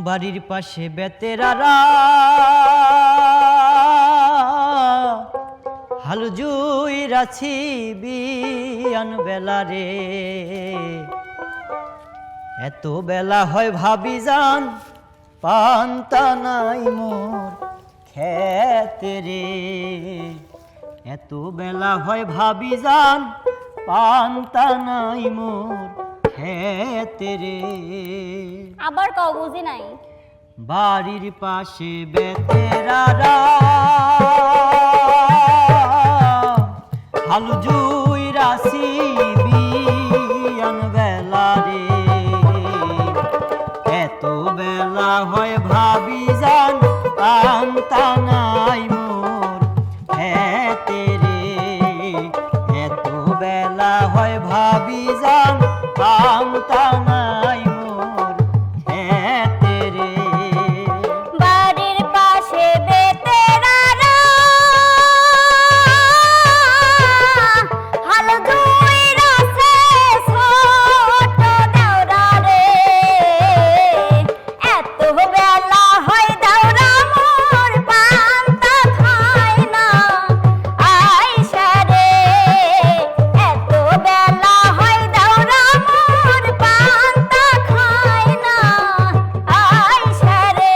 বাড়ির পাশে বেতেরারা হালু জুই রাছি বিয়ান বেলা রে, এত বেলা হয় ভাবি যান পান্তা নাই মোর খেতে রে, এত বেলা হয় ভাবি যান পান্তা নাই মোর খেতে রে। আবার কও বুঝি নাই। বাড়ির পাশে বেতেরারা হালু জুই রাশি বিয়ান বেলা রে, এত বেলা হয় ভাবি যান পান্তা নাই মোর খেতে রে, এত বেলা হয় ভাবি যান পান্তা নাই মোর খেতে রে। বাড়ির পাশে বেতেরারা হাল ধুই রাছে ছোট দেওরা রে, এত বেলা হয় দেওরা মোর পান্তা খায় না আইসা রে, এত বেলা হয় দেওরা মোর পান্তা খায় না আইসা রে।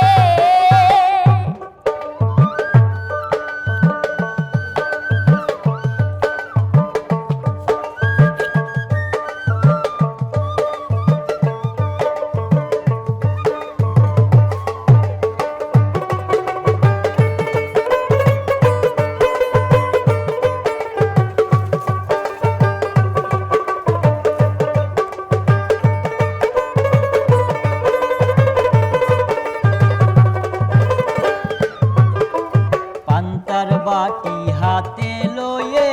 পান্তার বাটি হাতে লয়ে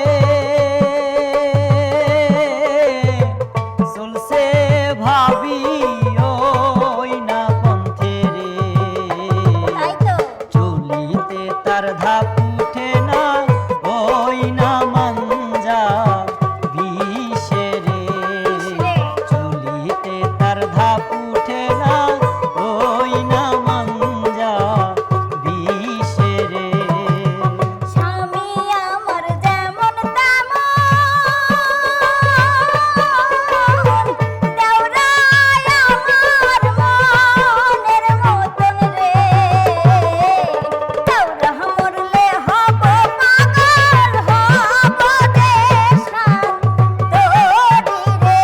চলছে ভাবি ওই না পন্থে রে, তাই তো চলিতে তার ধাপ উঠে না ওই না মাঞ্জা বিষে রে, চলিতে তার ধাপ উঠে না ওই না মাঞ্জা বিষে রে। স্বামী আমার যেমন তেমন দেওরাই আমার মনের মতন রে, দেওরা মরলে হব পাগল হব দেশান তোরি রে,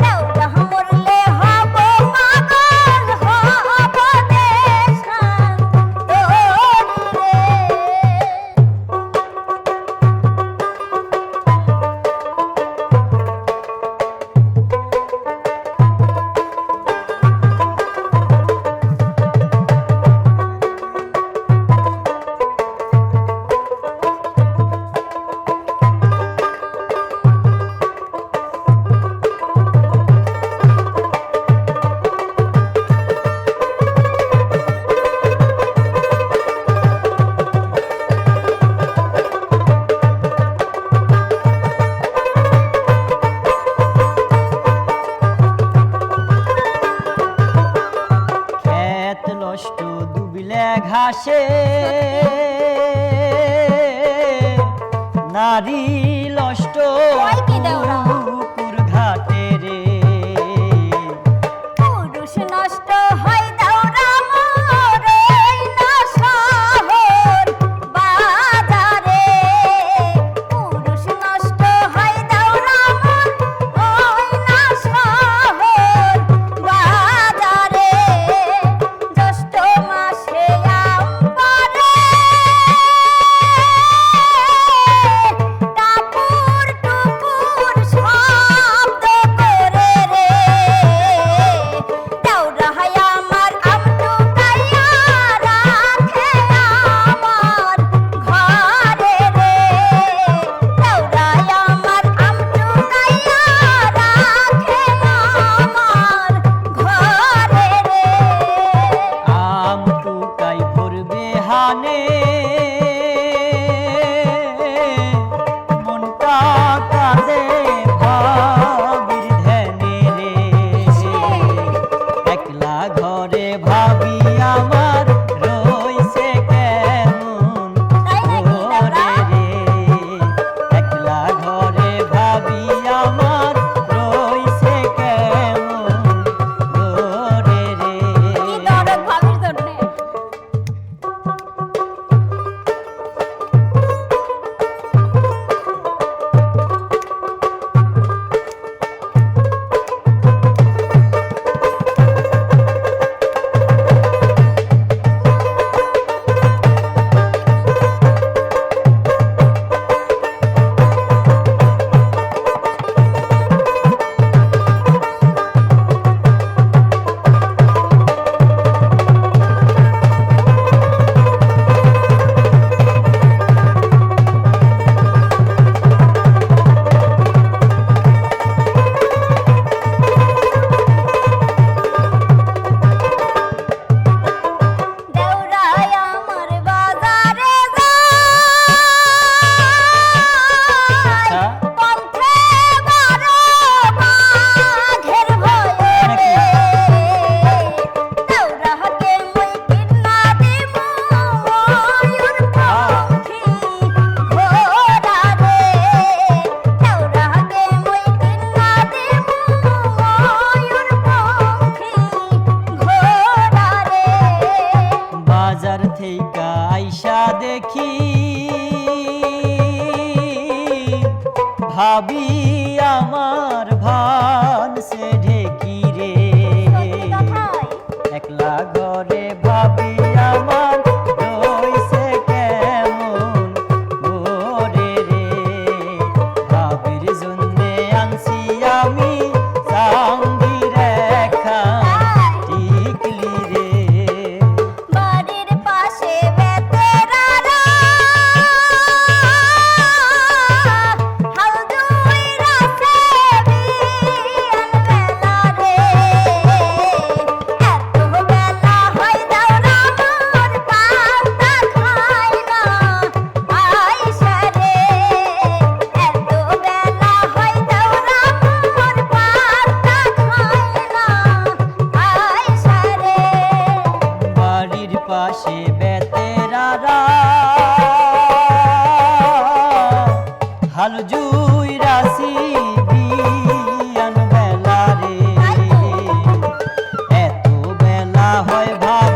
দেওরা মরলে হব পাগল হব দেশান তোরি রে। ক্ষেত নষ্ট ডুবিলে ঘাসে নারী নষ্ট ওই কি দেওরা? পুকুর ঘাটে রে, পুরুষ নষ্ট হয় দেওরা মোর এই না শহর বাজারে, পুরুষ নষ্ট হয় দেওরা মোর ওই না শহর বাজারে, জ্যৈষ্ঠ মাসে আম পরে ভাবি আমার রইছে কেমন তাই নাকি দাদা? ওরে রে, একলা ঘরে ভাবি আমার রইছে কেমন ওরে রে। কি দরদ ভাবির জন্যে? দেওরাই আমার বাজারে যায়, আচ্ছা। পন্থে বারো বাঘের ভয়ে। নাকি? দেওরাকে মুই কিন্না দিমু ময়ূর পঙ্খী ঘোড়া রে। দেওরাকে মুই কিন্না দিমু ময়ূর পঙ্খী ঘোড়া রে। বাজার থেকে আইসা দেখি ভাবি আমার ভান সে ঢেকি রে, সত্যি কথাই। একলা ঘরে ভাবি আমার রইছে কেমন ওরে রে, ভাবির জন্যে আনছি আমি চাঙ্গির একখান টিকলি রে। বাড়ির পাশে বেতেরারা হাল ধুইরাছে বিয়ান বেলা রে। এত বেলা হয় দাওরা মোর পান্তা খাই না আইসা রে। এত বেলা হয় দাওরা মোর পান্তা খাই না আইসা রে। বাড়ির পাশে বেতেরারা হাল জুই রাশি বিয়ান বেলা রে, এত বেলা হয় ভাই